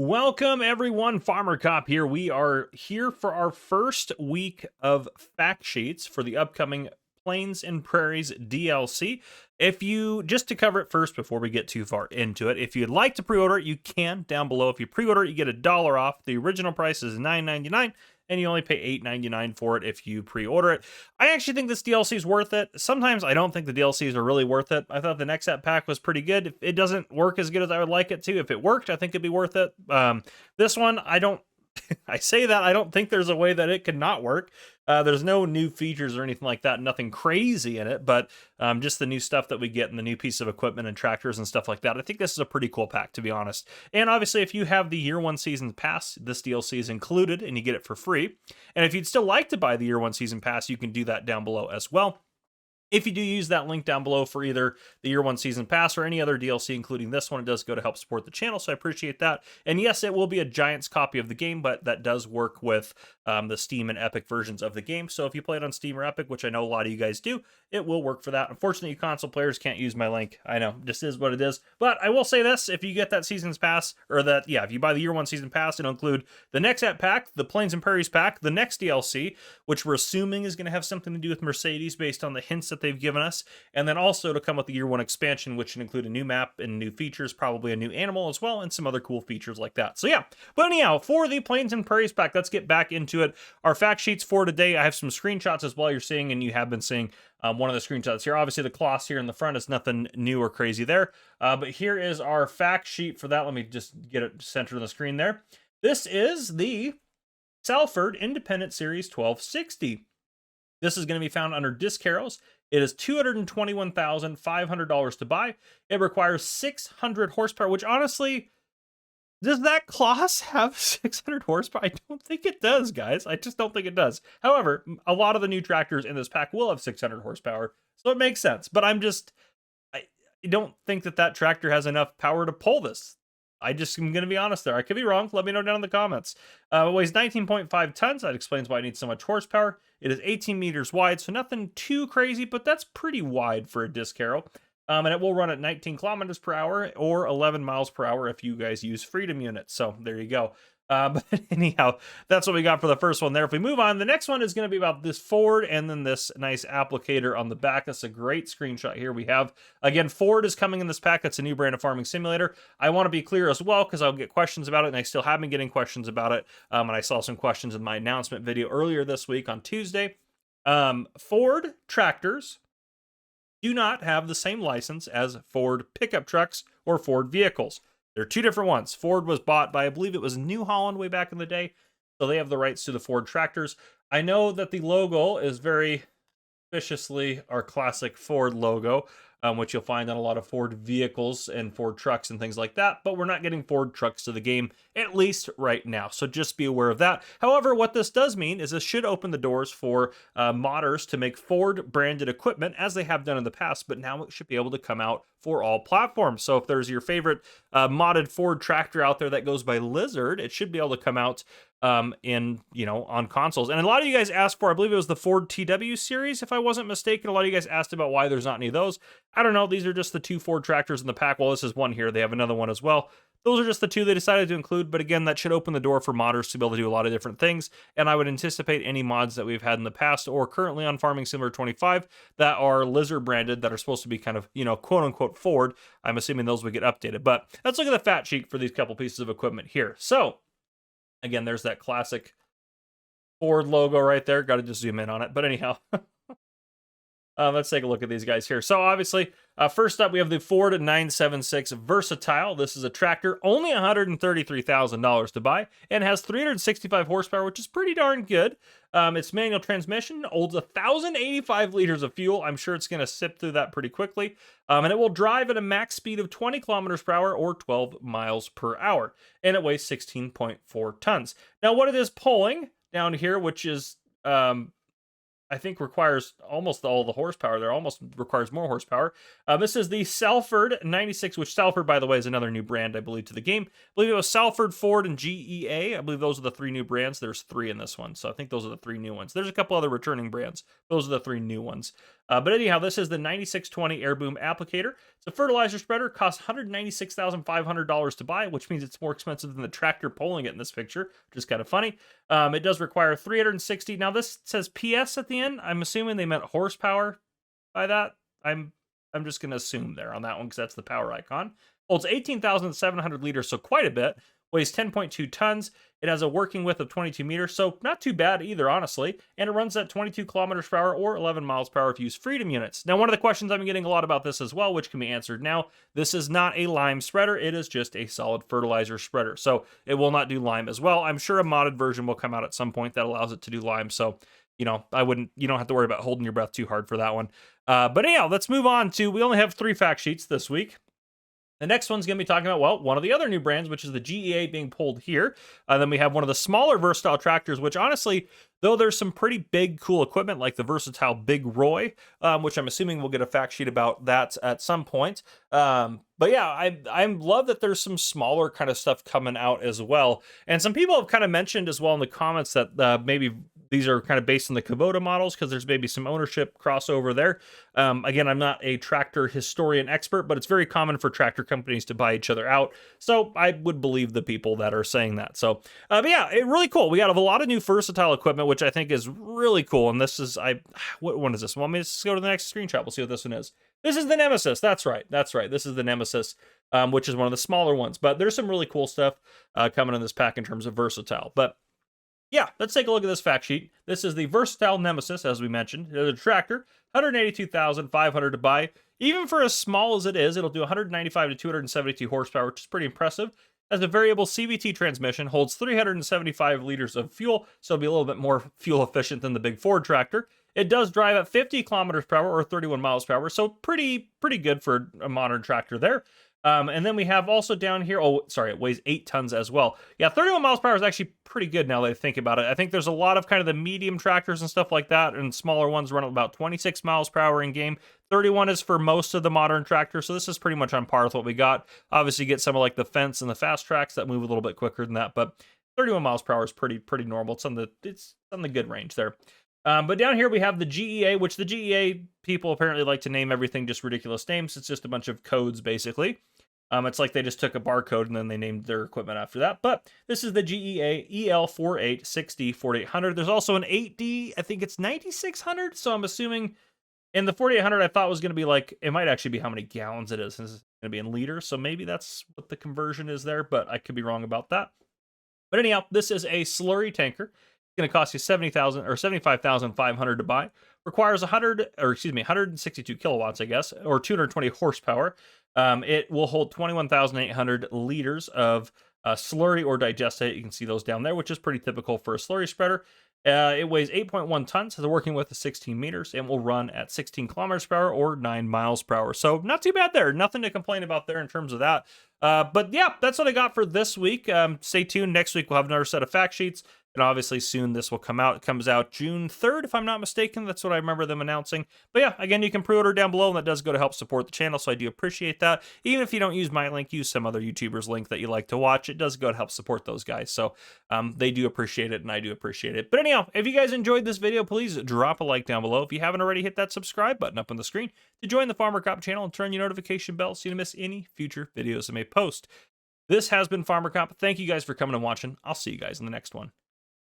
Welcome everyone, Farmer Cop here. We are here for our first week of fact sheets for the upcoming Plains and Prairies DLC. If you, just to cover it first before we get too far into it, if you'd like to pre-order it, you can down below. If you pre-order it, you get $1 off. The original price is $9.99. And you only pay $8.99 for it if you pre-order it. I actually think this DLC is worth it. Sometimes I don't think the DLCs are really worth it. I thought the next set pack was pretty good. If it doesn't work as good as I would like it to, if it worked, I think it'd be worth it. This one, I don't. I say that I don't think there's a way that it could not work. There's no new features or anything like that, nothing crazy in it, but just the new stuff that we get and the new piece of equipment and tractors and stuff like that. I think this is a pretty cool pack, to be honest. And obviously, if you have the Year 1 Season Pass, this DLC is included and you get it for free. And if you'd still like to buy the Year 1 Season Pass, you can do that down below as well. If you do use that link down below for either the Year 1 Season Pass or any other DLC, including this one, it does go to help support the channel, so I appreciate that. And yes, it will be a Giants copy of the game, but that does work with the Steam and Epic versions of the game. So if you play it on Steam or Epic, which I know a lot of you guys do, it will work for that. Unfortunately, you console players can't use my link. I know, just is what it is. But I will say this, if you get that Season's Pass, or that, yeah, if you buy the Year 1 Season Pass, it'll include the next set pack, the Plains and Prairies pack, the next DLC, which we're assuming is going to have something to do with Mercedes based on the hints that they've given us. And then also to come with the Year 1 expansion, which should include a new map and new features, probably a new animal as well, and some other cool features like that. So yeah, but anyhow, for the Plains and Prairies pack, let's get back into it. Our fact sheets for today, I have some screenshots as well you're seeing, and you have been seeing one of the screenshots here. Obviously, the cloths here in the front is nothing new or crazy there. But here is our fact sheet for that. Let me just get it centered on the screen there. This is the Salford Independent Series 1260. This is going to be found under Disc Arrows. It is $221,500 to buy. It requires 600 horsepower, which honestly, does that Claas have 600 horsepower? I don't think it does, guys. I just don't think it does. However, a lot of the new tractors in this pack will have 600 horsepower, so it makes sense. But I don't think that tractor has enough power to pull this. I'm going to be honest there. I could be wrong. Let me know down in the comments. It weighs 19.5 tons. That explains why it needs so much horsepower. It is 18 meters wide, so nothing too crazy, but that's pretty wide for a disc arrow. And it will run at 19 kilometers per hour or 11 miles per hour if you guys use Freedom units. So there you go. But anyhow, that's what we got for the first one there. If we move on, the next one is going to be about this Ford and then this nice applicator on the back. That's a great screenshot here we have. Again, Ford is coming in this pack. It's a new brand of farming simulator. I want to be clear as well because I'll get questions about it, and I still have been getting questions about it. And I saw some questions in my announcement video earlier this week on Tuesday. Ford tractors do not have the same license as Ford pickup trucks or Ford vehicles. They're two different ones. Ford was bought by, I believe it was New Holland way back in the day, so they have the rights to the Ford tractors. I know that the logo is very viciously our classic Ford logo, which you'll find on a lot of Ford vehicles and Ford trucks and things like that, but we're not getting Ford trucks to the game, at least right now, so just be aware of that. However, what this does mean is this should open the doors for modders to make Ford branded equipment, as they have done in the past, but now it should be able to come out for all platforms. So if there's your favorite modded Ford tractor out there that goes by Lizard, it should be able to come out on consoles. And a lot of you guys asked for, I believe it was the Ford TW series, if I wasn't mistaken. A lot of you guys asked about why there's not any of those. I don't know. These are just the two Ford tractors in the pack. Well, this is one here. They have another one as well. Those are just the two they decided to include, but again, that should open the door for modders to be able to do a lot of different things, and I would anticipate any mods that we've had in the past or currently on Farming Simulator 25 that are Lizard branded, that are supposed to be kind of, quote-unquote Ford, I'm assuming those would get updated. But let's look at the fact sheet for these couple pieces of equipment here. So, again, there's that classic Ford logo right there. Got to just zoom in on it, but anyhow. Let's take a look at these guys here. So obviously, first up, we have the Ford 976 Versatile. This is a tractor, only $133,000 to buy, and has 365 horsepower, which is pretty darn good. It's manual transmission, holds 1,085 liters of fuel. I'm sure it's going to sip through that pretty quickly. And it will drive at a max speed of 20 kilometers per hour or 12 miles per hour. And it weighs 16.4 tons. Now, what it is pulling down here, which is I think requires almost all the horsepower there, almost requires more horsepower. This is the Salford 96, which Salford, by the way, is another new brand, I believe, to the game. I believe it was Salford, Ford, and GEA. I believe those are the three new brands. There's three in this one, so I think those are the three new ones. There's a couple other returning brands. Those are the three new ones. But anyhow, this is the 9620 Air Boom Applicator. It's a fertilizer spreader, costs $196,500 to buy, which means it's more expensive than the tractor pulling it in this picture, which is kind of funny. It does require 360. Now this says PS at the end. I'm assuming they meant horsepower by that. I'm just going to assume there on that one because that's the power icon. Holds 18,700 liters, so quite a bit. Weighs 10.2 tons. It has a working width of 22 meters, so not too bad either, honestly. And it runs at 22 kilometers per hour or 11 miles per hour if you use Freedom units. Now, one of the questions I'm getting a lot about this as well, which can be answered now, this is not a lime spreader. It is just a solid fertilizer spreader, so it will not do lime as well. I'm sure a modded version will come out at some point that allows it to do lime, so you know, you don't have to worry about holding your breath too hard for that one. But anyhow, let's move on to, we only have 3 fact sheets this week. The next one's going to be talking about, well, one of the other new brands, which is the GEA being pulled here. Then we have one of the smaller Versatile tractors, which honestly, though there's some pretty big, cool equipment like the Versatile Big Roy, which I'm assuming we'll get a fact sheet about that at some point. But yeah, I love that there's some smaller kind of stuff coming out as well. And some people have kind of mentioned as well in the comments that maybe these are kind of based on the Kubota models because there's maybe some ownership crossover there. Again, I'm not a tractor historian expert, but it's very common for tractor companies to buy each other out. So I would believe the people that are saying that. So, but yeah, really cool. We got a lot of new Versatile equipment, which I think is really cool. And this is, what one is this? Well, let me just go to the next screenshot. We'll see what this one is. This is the Nemesis. That's right. This is the Nemesis, which is one of the smaller ones. But there's some really cool stuff coming in this pack in terms of Versatile. But yeah, let's take a look at this fact sheet. This is the Versatile Nemesis, as we mentioned. The tractor, $182,500 to buy. Even for as small as it is, it'll do 195 to 272 horsepower, which is pretty impressive. Has a variable CVT transmission, holds 375 liters of fuel, so it'll be a little bit more fuel efficient than the big Ford tractor. It does drive at 50 kilometers per hour or 31 miles per hour, so pretty good for a modern tractor there. And then we have also down here, it weighs 8 tons as well. Yeah, 31 miles per hour is actually pretty good now that I think about it. I think there's a lot of kind of the medium tractors and stuff like that, and smaller ones run at about 26 miles per hour in game. 31 is for most of the modern tractors, so this is pretty much on par with what we got. Obviously, you get some of like the Fence and the Fast Tracks that move a little bit quicker than that, but 31 miles per hour is pretty normal. It's on the good range there. But down here we have the GEA, which the GEA people apparently like to name everything just ridiculous names. It's just a bunch of codes, basically. It's like they just took a barcode and then they named their equipment after that. But this is the GEA EL4860 4800. There's also an 8D, I think it's 9600. So I'm assuming in the 4800, I thought was going to be like, it might actually be how many gallons it is. This is going to be in liters. So maybe that's what the conversion is there, but I could be wrong about that. But anyhow, this is a slurry tanker. It's going to cost you $70,000 or $75,500 to buy. Requires 162 kilowatts, I guess, or 220 horsepower. It will hold 21,800 liters of slurry or digestate. You can see those down there, which is pretty typical for a slurry spreader. It weighs 8.1 tons, has a working width of 16 meters, and will run at 16 kilometers per hour or 9 miles per hour. So not too bad there. Nothing to complain about there in terms of that. But yeah, that's what I got for this week. Stay tuned. Next week, we'll have another set of fact sheets. And obviously soon this will come out. It comes out June 3rd, if I'm not mistaken. That's what I remember them announcing. But yeah, again, you can pre-order down below, and that does go to help support the channel, so I do appreciate that. Even if you don't use my link, use some other YouTuber's link that you like to watch. It does go to help support those guys. So they do appreciate it, and I do appreciate it. But anyhow, if you guys enjoyed this video, please drop a like down below. If you haven't already, hit that subscribe button up on the screen to join the Farmer Cop channel and turn your notification bell so you don't miss any future videos I may post. This has been Farmer Cop. Thank you guys for coming and watching. I'll see you guys in the next one.